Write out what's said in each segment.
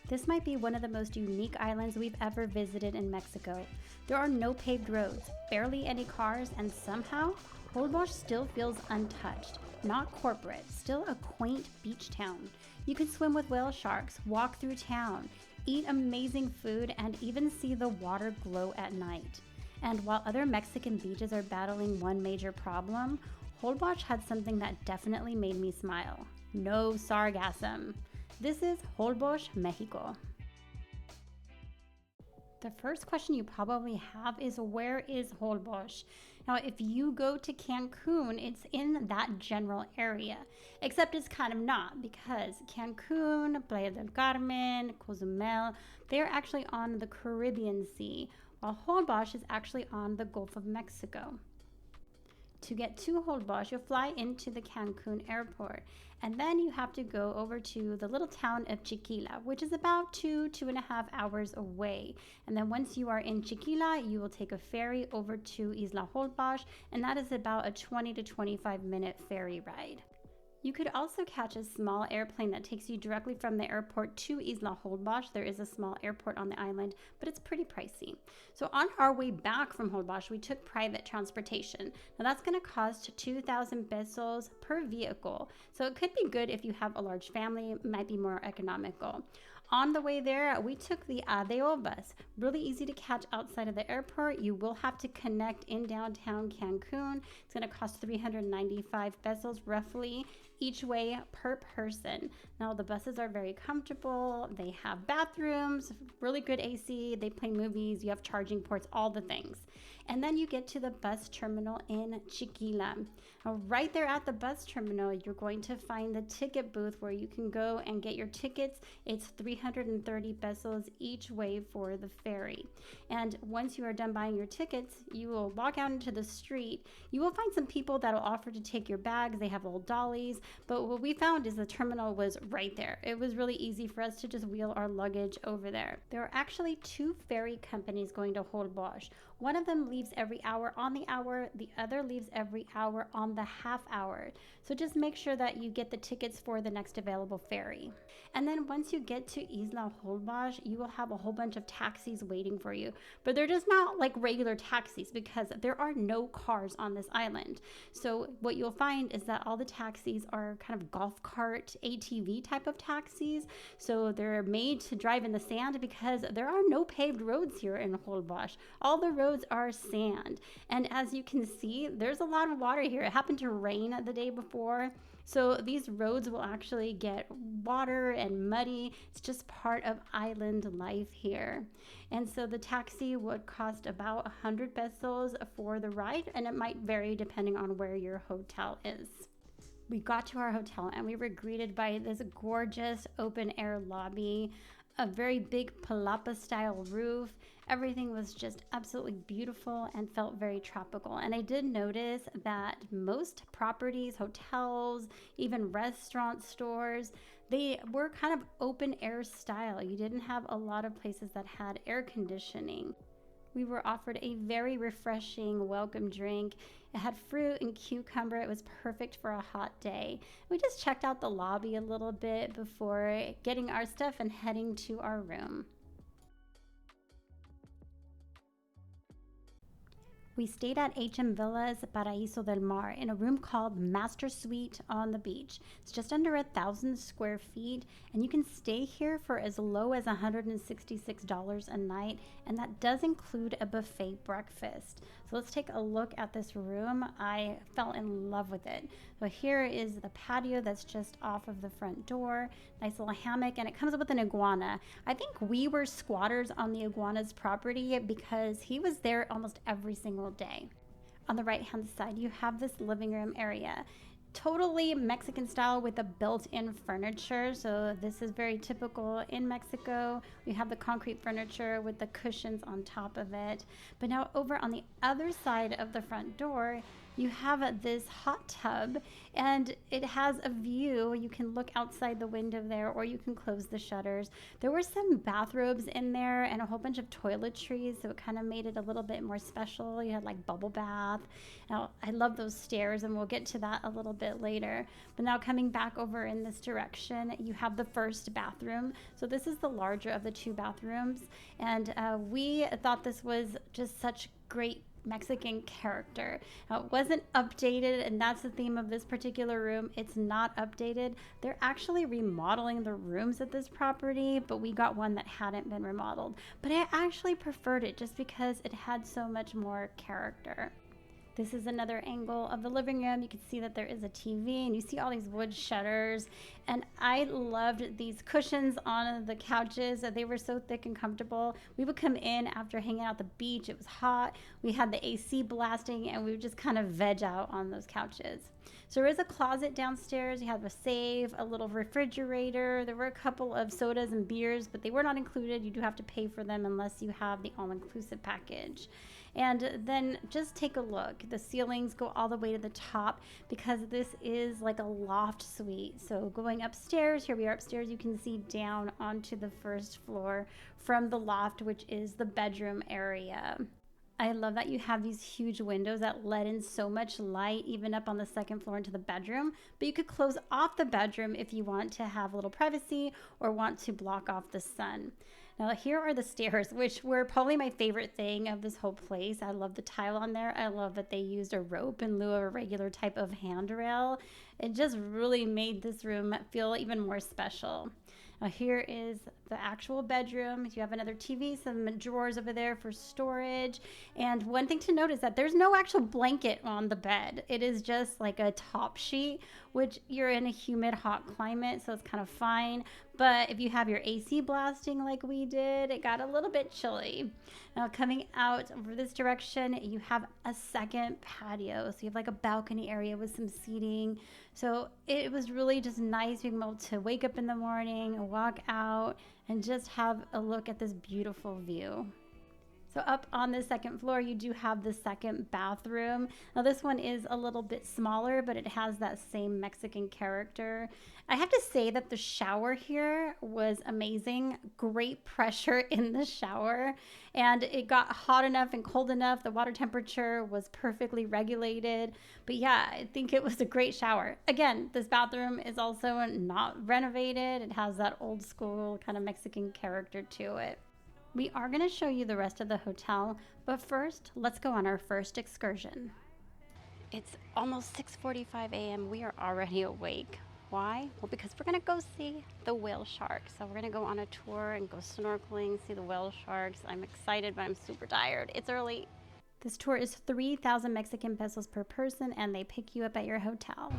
This might be one of the most unique islands we've ever visited in Mexico. There are no paved roads, barely any cars, and somehow, Holbox still feels untouched. Not corporate, still a quaint beach town. You can swim with whale sharks, walk through town, eat amazing food, and even see the water glow at night. And while other Mexican beaches are battling one major problem, Holbox had something that definitely made me smile. No sargassum. This is Holbox, Mexico. The first question you probably have is, where is Holbox? Now, if you go to Cancun, it's in that general area, except it's kind of not, because Cancun, Playa del Carmen, Cozumel, they're actually on the Caribbean Sea, while Holbox is actually on the Gulf of Mexico. To get to Holbox, you'll fly into the Cancun airport, and then you have to go over to the little town of Chiquila, which is about 2.5 hours away. And then once you are in Chiquila, you will take a ferry over to Isla Holbox, and that is about a 20 to 25 minute ferry ride. You could also catch a small airplane that takes you directly from the airport to Isla Holbox. There is a small airport on the island, but it's pretty pricey. So on our way back from Holbox, we took private transportation. Now that's going to cost 2,000 pesos per vehicle. So it could be good if you have a large family, it might be more economical. On the way there, we took the ATV bus. Really easy to catch outside of the airport. You will have to connect in downtown Cancun. It's going to cost 395 pesos roughly each way per person. Now the buses are very comfortable. They have bathrooms, really good AC. They play movies. You have charging ports, all the things. And then you get to the bus terminal in Chiquila. Now, right there at the bus terminal, you're going to find the ticket booth where you can go and get your tickets. It's 330 pesos each way for the ferry. And once you are done buying your tickets, you will walk out into the street. You will find some people that will offer to take your bags. They have little dollies. But what we found is the terminal was right there. It was really easy for us to just wheel our luggage over there. There are actually 2 ferry companies going to Holbox. One of them leaves every hour on the hour. The other leaves every hour on the half hour. So just make sure that you get the tickets for the next available ferry. And then once you get to Isla Holbox, you will have a whole bunch of taxis waiting for you. But they're just not like regular taxis because there are no cars on this island. So what you'll find is that all the taxis are kind of golf cart ATV type of taxis. So they're made to drive in the sand because there are no paved roads here in Holbox. All the roads are sand. And as you can see, there's a lot of water here. It happened to rain the day before. So these roads will actually get water and muddy. It's just part of island life here. And so the taxi would cost about 100 pesos for the ride, and it might vary depending on where your hotel is. We got to our hotel and we were greeted by this gorgeous open air lobby, a very big palapa style roof. Everything was just absolutely beautiful and felt very tropical. And I did notice that most properties, hotels, even restaurant stores, they were kind of open air style. You didn't have a lot of places that had air conditioning. We were offered a very refreshing welcome drink. It had fruit and cucumber. It was perfect for a hot day. We just checked out the lobby a little bit before getting our stuff and heading to our room. We stayed at HM Villas Paraíso del Mar in a room called Master Suite on the beach. It's just under 1,000 square feet, and you can stay here for as low as $166 a night, and that does include a buffet breakfast. So let's take a look at this room. I fell in love with it. So here is the patio that's just off of the front door. Nice little hammock, and it comes with an iguana. I think we were squatters on the iguana's property because he was there almost every single day. On the right hand side, you have this living room area. Totally Mexican style with the built-in furniture. So this is very typical in Mexico. We have the concrete furniture with the cushions on top of it. But now over on the other side of the front door, you have this hot tub, and it has a view. You can look outside the window there, or you can close the shutters. There were some bathrobes in there and a whole bunch of toiletries, so it kind of made it a little bit more special. You had like bubble bath. Now, I love those stairs, and we'll get to that a little bit later. But now coming back over in this direction, you have the first bathroom. So this is the larger of the two bathrooms, and we thought this was just such great Mexican character. Now, it wasn't updated, and that's the theme of this particular room. It's not updated. They're actually remodeling the rooms at this property, but we got one that hadn't been remodeled. But I actually preferred it just because it had so much more character. This is another angle of the living room. You can see that there is a TV, and you see all these wood shutters. And I loved these cushions on the couches. They were so thick and comfortable. We would come in after hanging out at the beach. It was hot. We had the AC blasting, and we would just kind of veg out on those couches. So there is a closet downstairs. You have a safe, a little refrigerator. There were a couple of sodas and beers, but they were not included. You do have to pay for them unless you have the all-inclusive package. And then just take a look. The ceilings go all the way to the top because this is like a loft suite. So going upstairs, here we are upstairs, you can see down onto the first floor from the loft, which is the bedroom area. I love that you have these huge windows that let in so much light, even up on the second floor into the bedroom. But you could close off the bedroom if you want to have a little privacy or want to block off the sun. Now, here are the stairs, which were probably my favorite thing of this whole place. I love the tile on there. I love that they used a rope in lieu of a regular type of handrail. It just really made this room feel even more special. Now, here is the actual bedroom. You have another TV, some drawers over there for storage. And one thing to note is that there's no actual blanket on the bed. It is just like a top sheet, which you're in a humid, hot climate, so it's kind of fine. But if you have your AC blasting like we did, it got a little bit chilly. Now, coming out over this direction, you have a second patio. So you have like a balcony area with some seating. So it was really just nice being able to wake up in the morning, walk out, and just have a look at this beautiful view. So up on the second floor, you do have the second bathroom. Now this one is a little bit smaller, but it has that same Mexican character. I have to say that the shower here was amazing. Great pressure in the shower, and it got hot enough and cold enough. The water temperature was perfectly regulated. But yeah, I think it was a great shower. Again, this bathroom is also not renovated. It has that old school kind of Mexican character to it. We are going to show you the rest of the hotel, but first, let's go on our first excursion. It's almost 6:45 a.m. We are already awake. Why? Well, because we're going to go see the whale sharks. So we're going to go on a tour and go snorkeling, see the whale sharks. I'm excited, but I'm super tired. It's early. This tour is 3,000 Mexican pesos per person, and they pick you up at your hotel.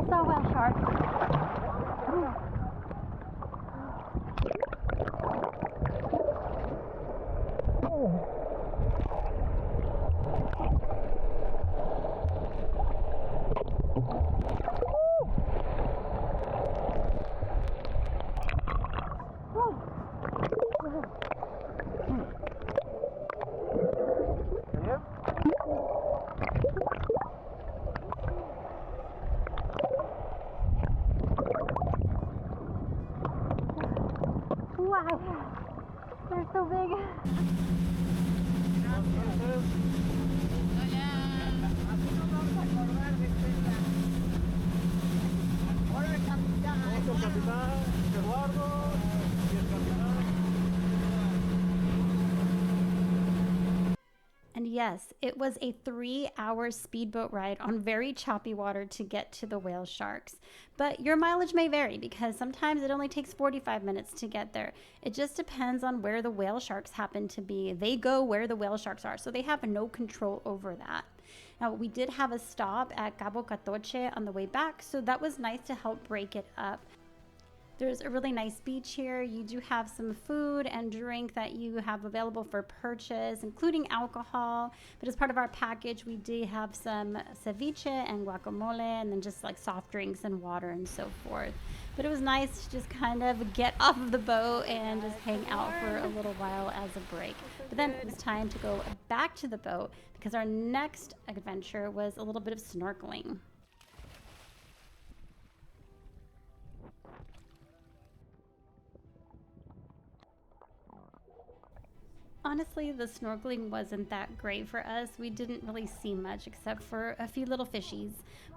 saw whale sharks. Wow, they're so big. And yes, it was a 3-hour speedboat ride on very choppy water to get to the whale sharks. But your mileage may vary because sometimes it only takes 45 minutes to get there. It just depends on where the whale sharks happen to be. They go where the whale sharks are, so they have no control over that. Now, we did have a stop at Cabo Catoche on the way back, so that was nice to help break it up. There's a really nice beach here. You do have some food and drink that you have available for purchase, including alcohol. But as part of our package, we did have some ceviche and guacamole, and then just like soft drinks and water and so forth. But it was nice to just kind of get off of the boat and just hang out for a little while as a break. But then it was time to go back to the boat because our next adventure was a little bit of snorkeling. Honestly, the snorkeling wasn't that great for us. We didn't really see much except for a few little fishies.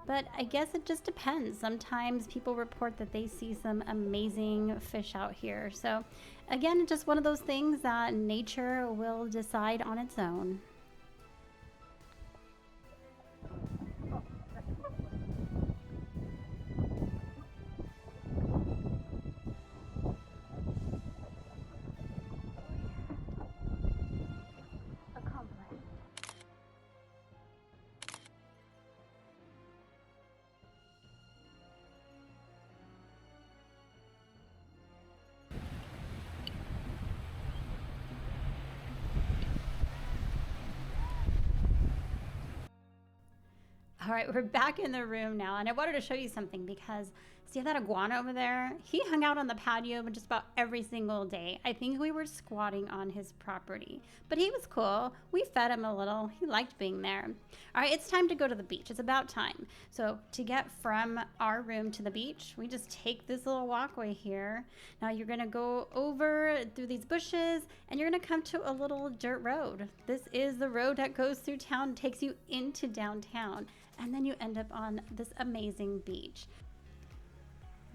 But I guess it just depends. Sometimes people report that they see some amazing fish out here. So again, just one of those things that nature will decide on its own. All right, we're back in the room now, and I wanted to show you something because see that iguana over there? He hung out on the patio just about every single day. I think we were squatting on his property, but he was cool. We fed him a little. He liked being there. All right, it's time to go to the beach. It's about time. So to get from our room to the beach, we just take this little walkway here. Now you're gonna go over through these bushes, and you're gonna come to a little dirt road. This is the road that goes through town, takes you into downtown. And then you end up on this amazing beach.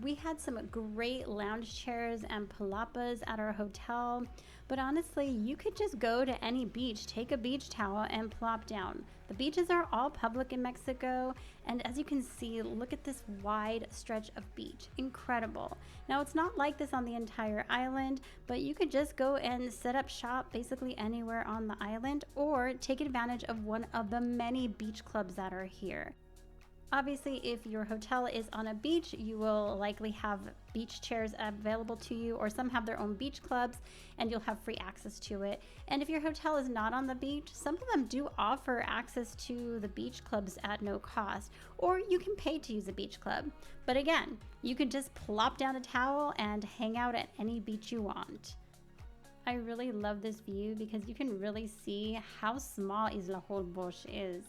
We had some great lounge chairs and palapas at our hotel, but honestly, you could just go to any beach, take a beach towel, and plop down. The beaches are all public in Mexico, and as you can see, look at this wide stretch of beach. Incredible. Now, it's not like this on the entire island, but you could just go and set up shop basically anywhere on the island, or take advantage of one of the many beach clubs that are here. Obviously, if your hotel is on a beach, you will likely have beach chairs available to you, or some have their own beach clubs, and you'll have free access to it. And if your hotel is not on the beach, some of them do offer access to the beach clubs at no cost, or you can pay to use a beach club. But again, you can just plop down a towel and hang out at any beach you want. I really love this view because you can really see how small Isla Holbox is.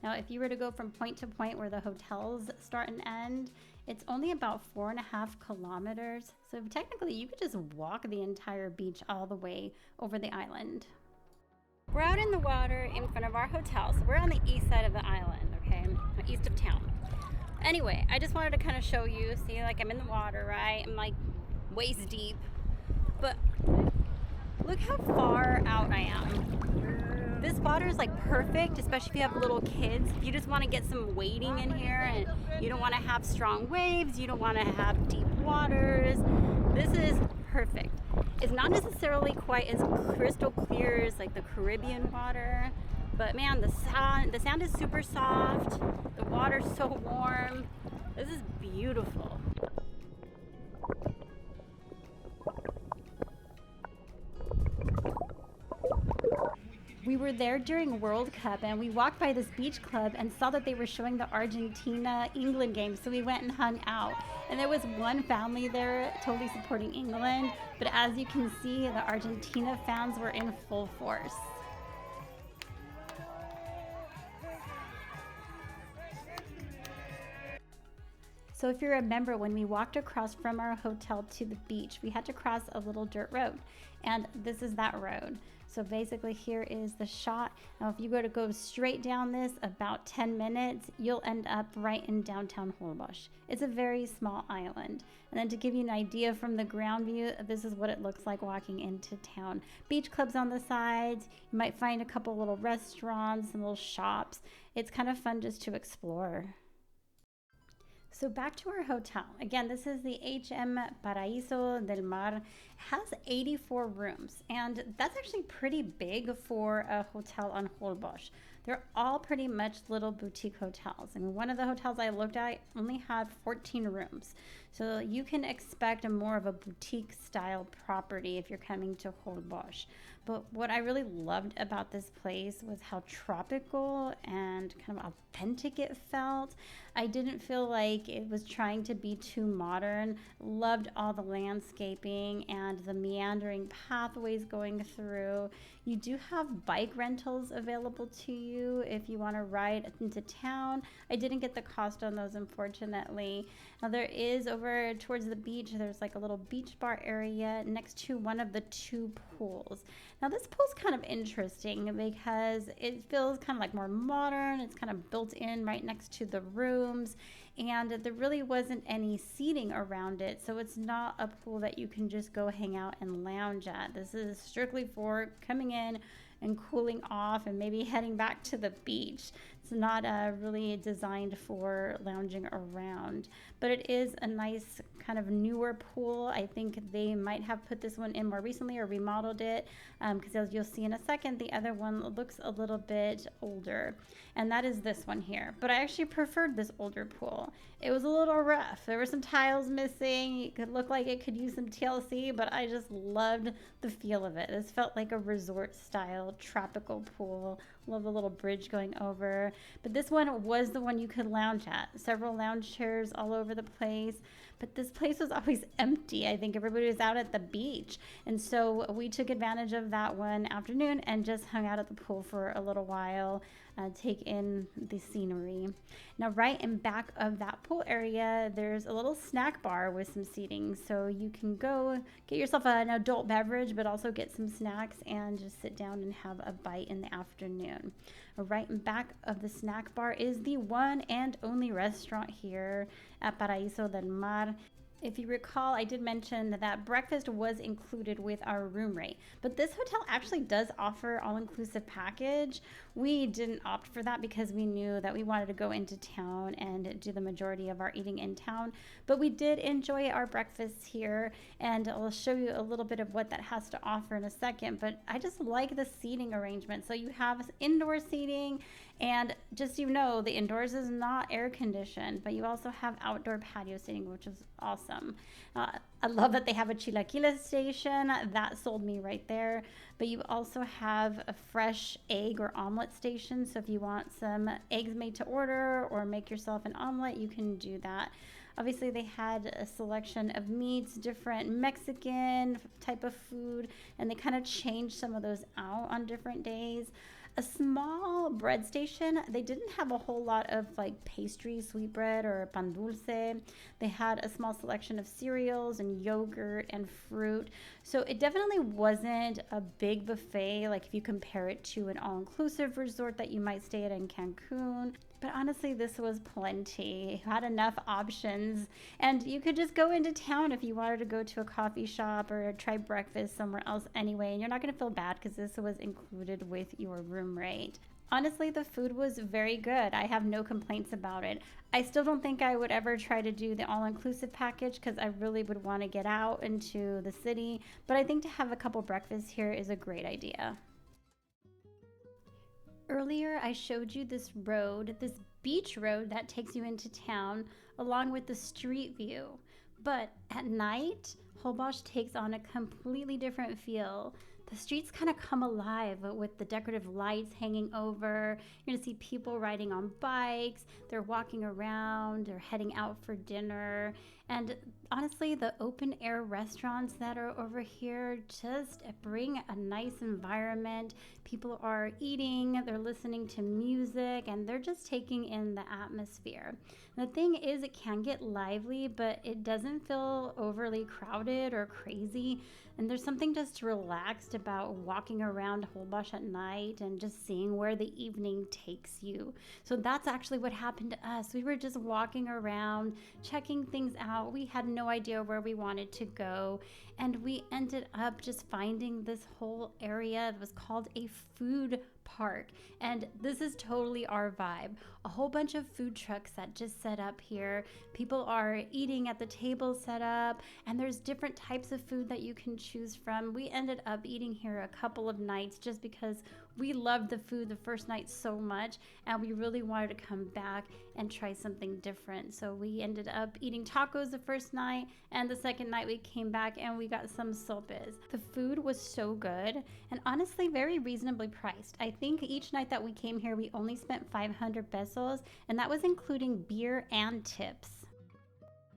Now, if you were to go from point to point where the hotels start and end, it's only about 4.5 kilometers. So technically, you could just walk the entire beach all the way over the island. We're out in the water in front of our hotel. So we're on the east side of the island, okay? East of town. Anyway, I just wanted to kind of show you. See, like I'm in the water, right? I'm like waist deep. But look how far out I am. This water is like perfect, especially if you have little kids. If you just want to get some wading in here and you don't want to have strong waves, you don't want to have deep waters, this is perfect. It's not necessarily quite as crystal clear as like the Caribbean water, but man, the sand is super soft, the water's so warm. This is beautiful. We were there during World Cup and we walked by this beach club and saw that they were showing the Argentina-England game. So we went and hung out. And there was one family there totally supporting England. But as you can see, the Argentina fans were in full force. So if you remember, when we walked across from our hotel to the beach, we had to cross a little dirt road. And this is that road. So basically here is the shot. Now if you go straight down this about 10 minutes, you'll end up right in downtown Holbox. It's a very small island. And then to give you an idea from the ground view, this is what it looks like walking into town. Beach clubs on the sides. You might find a couple little restaurants and little shops. It's kind of fun just to explore. So back to our hotel. Again, this is the HM Paraíso del Mar. It has 84 rooms, and that's actually pretty big for a hotel on Holbox. They're all pretty much little boutique hotels. I mean, one of the hotels I looked at only had 14 rooms. So you can expect more of a boutique style property if you're coming to Holbox. But what I really loved about this place was how tropical and kind of authentic it felt. I didn't feel like it was trying to be too modern. Loved all the landscaping and the meandering pathways going through. You do have bike rentals available to you if you want to ride into town. I didn't get the cost on those, unfortunately. Now there is over towards the beach, there's like a little beach bar area next to one of the two pools. Now this pool's kind of interesting because it feels kind of like more modern. It's kind of built in right next to the rooms, and there really wasn't any seating around it, so it's not a pool that you can just go hang out and lounge at. This is strictly for coming in and cooling off and maybe heading back to the beach. It's not really designed for lounging around, but it is a nice kind of newer pool. I think they might have put this one in more recently or remodeled it, because as you'll see in a second, the other one looks a little bit older, and that is this one here. But I actually preferred this older pool. It was a little rough. There were some tiles missing. It could look like it could use some TLC, but I just loved the feel of it. This felt like a resort style tropical pool. Love the little bridge going over. But this one was the one you could lounge at. Several lounge chairs all over the place. But this place was always empty. I think everybody was out at the beach. And so we took advantage of that one afternoon and just hung out at the pool for a little while, take in the scenery. Now, right in back of that pool area, there's a little snack bar with some seating. So you can go get yourself an adult beverage, but also get some snacks and just sit down and have a bite in the afternoon. Right in back of the snack bar is the one and only restaurant here at Paraíso del Mar. If you recall, I did mention that breakfast was included with our room rate, but this hotel actually does offer all-inclusive package. We didn't opt for that because we knew that we wanted to go into town and do the majority of our eating in town, but we did enjoy our breakfast here, and I'll show you a little bit of what that has to offer in a second. But I just like the seating arrangement. So you have indoor seating, and just the indoors is not air conditioned, but you also have outdoor patio seating, which is awesome. I love that they have a chilaquiles station. That sold me right there. But you also have a fresh egg or omelet station. So if you want some eggs made to order or make yourself an omelet, you can do that. Obviously, they had a selection of meats, different Mexican type of food, and they kind of changed some of those out on different days. A small bread station. They didn't have a whole lot of like pastry, sweetbread, or pan dulce. They had a small selection of cereals and yogurt and fruit. So it definitely wasn't a big buffet like if you compare it to an all-inclusive resort that you might stay at in Cancun. But honestly, this was plenty. You had enough options, and you could just go into town if you wanted to go to a coffee shop or try breakfast somewhere else anyway, and you're not going to feel bad because this was included with your room rate. Honestly, the food was very good. I have no complaints about it. I still don't think I would ever try to do the all-inclusive package because I really would want to get out into the city, but I think to have a couple breakfasts here is a great idea. Earlier, I showed you this road, this beach road that takes you into town, along with the street view. But at night, Holbox takes on a completely different feel. The streets kind of come alive with the decorative lights hanging over. You're gonna see people riding on bikes, they're walking around, they're heading out for dinner. And honestly, the open air restaurants that are over here just bring a nice environment. People are eating, they're listening to music, and they're just taking in the atmosphere. And the thing is, it can get lively, but it doesn't feel overly crowded or crazy. And there's something just relaxed about walking around Holbox at night and just seeing where the evening takes you. So that's actually what happened to us. We were just walking around, checking things out. We had no idea where we wanted to go. And we ended up just finding this whole area that was called a food park. And this is totally our vibe. A whole bunch of food trucks that just set up here. People are eating at the table set up, and there's different types of food that you can choose from. We ended up eating here a couple of nights just because we loved the food the first night so much, and we really wanted to come back and try something different. So we ended up eating tacos the first night, and the second night we came back and we got some sopes. The food was so good and honestly very reasonably priced. I think each night that we came here we only spent 500 pesos, and that was including beer and tips.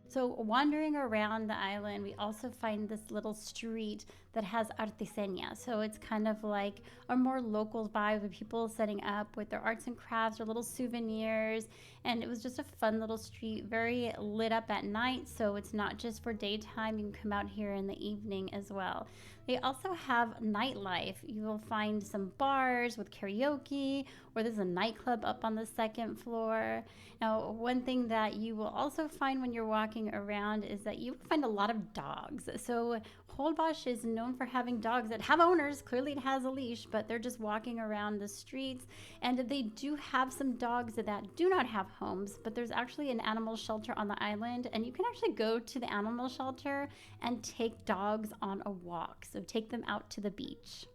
So wandering around the island, we also find this little street that has artesania. So it's kind of like a more local vibe with people setting up with their arts and crafts or little souvenirs. And it was just a fun little street, very lit up at night. So it's not just for daytime. You can come out here in the evening as well. They also have nightlife. You will find some bars with karaoke, or there's a nightclub up on the second floor. Now, one thing that you will also find when you're walking around is that you will find a lot of dogs. So Holbox is known for having dogs that have owners. Clearly it has a leash, but they're just walking around the streets. And they do have some dogs that do not have homes, but there's actually an animal shelter on the island, and you can actually go to the animal shelter and take dogs on a walk. So take them out to the beach.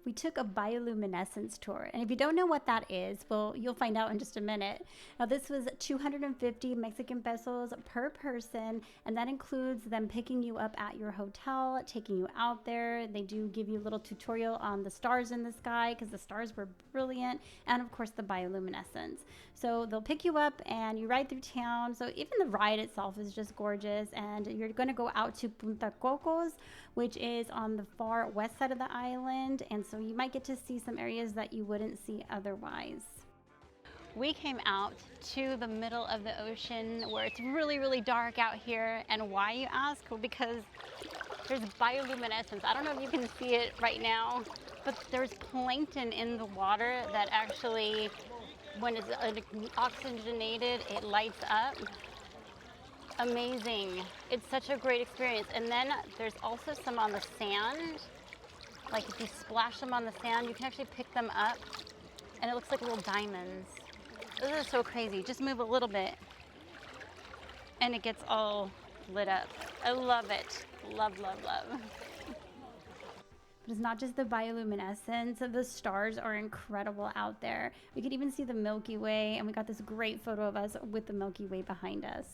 We took a bioluminescence tour. And if you don't know what that is, well, you'll find out in just a minute. Now, this was 250 Mexican pesos per person, and that includes them picking you up at your hotel, taking you out there. They do give you a little tutorial on the stars in the sky because the stars were brilliant, and of course the bioluminescence. So they'll pick you up and you ride through town. So even the ride itself is just gorgeous, and you're going to go out to Punta Cocos, which is on the far west side of the island, and so you might get to see some areas that you wouldn't see otherwise. We came out to the middle of the ocean where it's really, really dark out here. And why, you ask? Well, because there's bioluminescence. I don't know if you can see it right now, but there's plankton in the water that actually, when it's oxygenated, it lights up. Amazing. It's such a great experience. And then there's also some on the sand. Like if you splash them on the sand, you can actually pick them up, and it looks like little diamonds. This is so crazy. Just move a little bit and it gets all lit up. I love it. Love, love, love. But it's not just the bioluminescence. The stars are incredible out there. We could even see the Milky Way, and we got this great photo of us with the Milky Way behind us.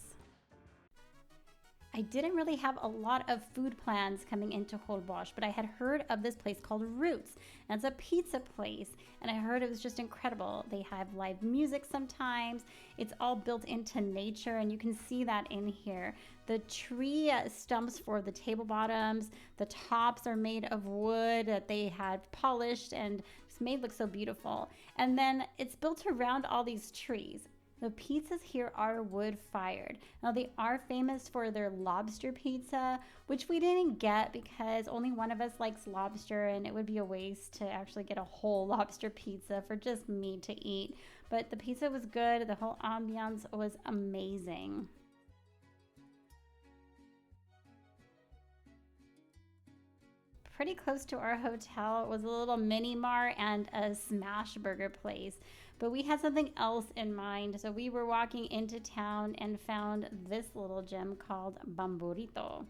I didn't really have a lot of food plans coming into Holbox, but I had heard of this place called Roots, and it's a pizza place, and I heard it was just incredible. They have live music sometimes. It's all built into nature, and you can see that in here. The tree stumps for the table bottoms, the tops are made of wood that they had polished and it's made look so beautiful. And then it's built around all these trees. The pizzas here are wood fired. Now they are famous for their lobster pizza, which we didn't get because only one of us likes lobster, and it would be a waste to actually get a whole lobster pizza for just me to eat. But the pizza was good. The whole ambiance was amazing. Pretty close to our hotel was a little mini mart and a smash burger place. But we had something else in mind, so we were walking into town and found this little gem called Bamburito.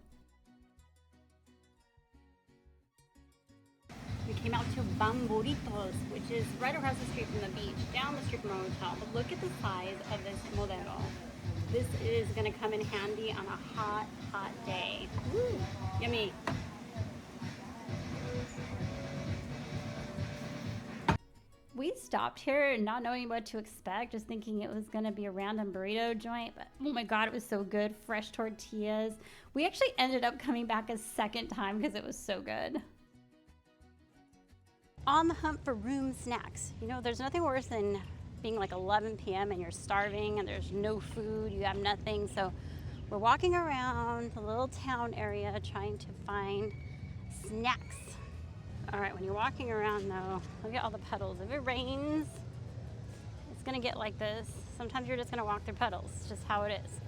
We came out to Bamburitos, which is right across the street from the beach, down the street from our hotel. But look at the size of this modelo. This is gonna come in handy on a hot, hot day. Woo, yummy. We stopped here not knowing what to expect, just thinking it was going to be a random burrito joint. But oh my God, it was so good. Fresh tortillas. We actually ended up coming back a second time because it was so good. On the hunt for room snacks. You know, there's nothing worse than being like 11 p.m. and you're starving and there's no food, you have nothing. So we're walking around the little town area trying to find snacks. All right, when you're walking around though, look at all the puddles. If it rains, it's gonna get like this. Sometimes you're just gonna walk through puddles. It's just how it is.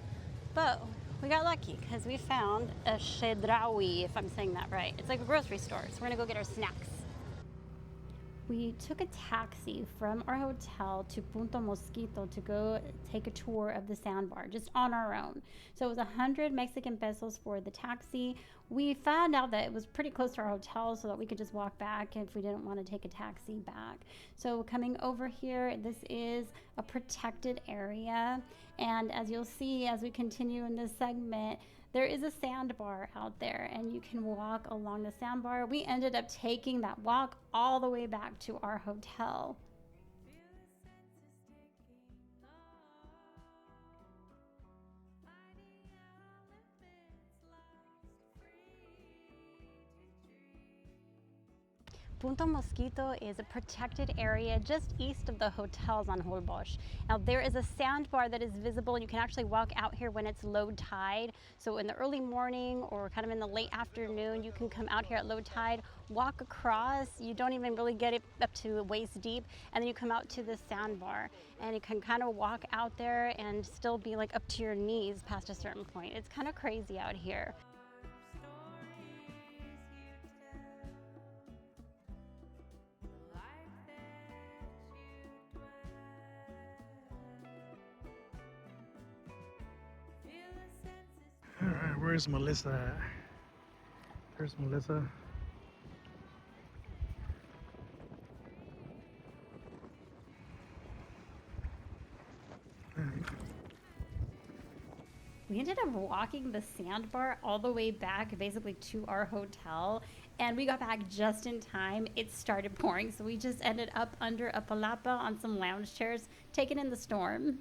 But we got lucky because we found a Chedraui, if I'm saying that right. It's like a grocery store, so we're gonna go get our snacks. We took a taxi from our hotel to Punto Mosquito to go take a tour of the sandbar, just on our own. So it was 100 Mexican pesos for the taxi. We found out that it was pretty close to our hotel so that we could just walk back if we didn't want to take a taxi back. So coming over here, this is a protected area. And as you'll see as we continue in this segment, there is a sandbar out there and you can walk along the sandbar. We ended up taking that walk all the way back to our hotel. Punto Mosquito is a protected area just east of the hotels on Holbox. Now there is a sandbar that is visible. You can actually walk out here when it's low tide. So in the early morning or kind of in the late afternoon, you can come out here at low tide, walk across. You don't even really get it up to waist deep. And then you come out to the sandbar and you can kind of walk out there and still be like up to your knees past a certain point. It's kind of crazy out here. All right, where's Melissa at? There's Melissa. We ended up walking the sandbar all the way back basically to our hotel, and we got back just in time. It started pouring, so we just ended up under a palapa on some lounge chairs, taking in the storm.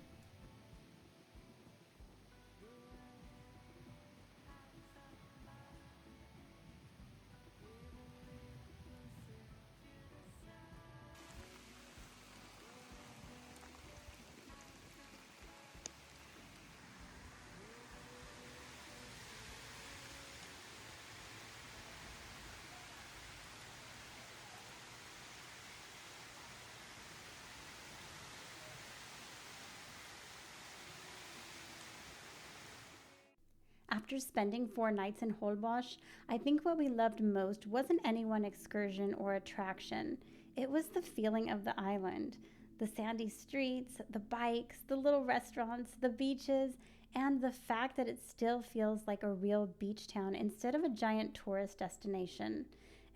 After spending 4 nights in Holbox, I think what we loved most wasn't any one excursion or attraction. It was the feeling of the island. The sandy streets, the bikes, the little restaurants, the beaches, and the fact that it still feels like a real beach town instead of a giant tourist destination.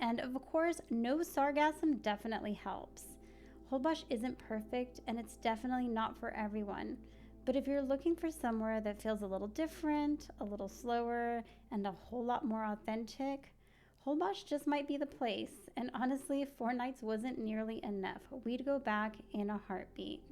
And of course, no sargassum definitely helps. Holbox isn't perfect, and it's definitely not for everyone. But if you're looking for somewhere that feels a little different, a little slower, and a whole lot more authentic, Holbox just might be the place. And honestly, 4 nights wasn't nearly enough. We'd go back in a heartbeat.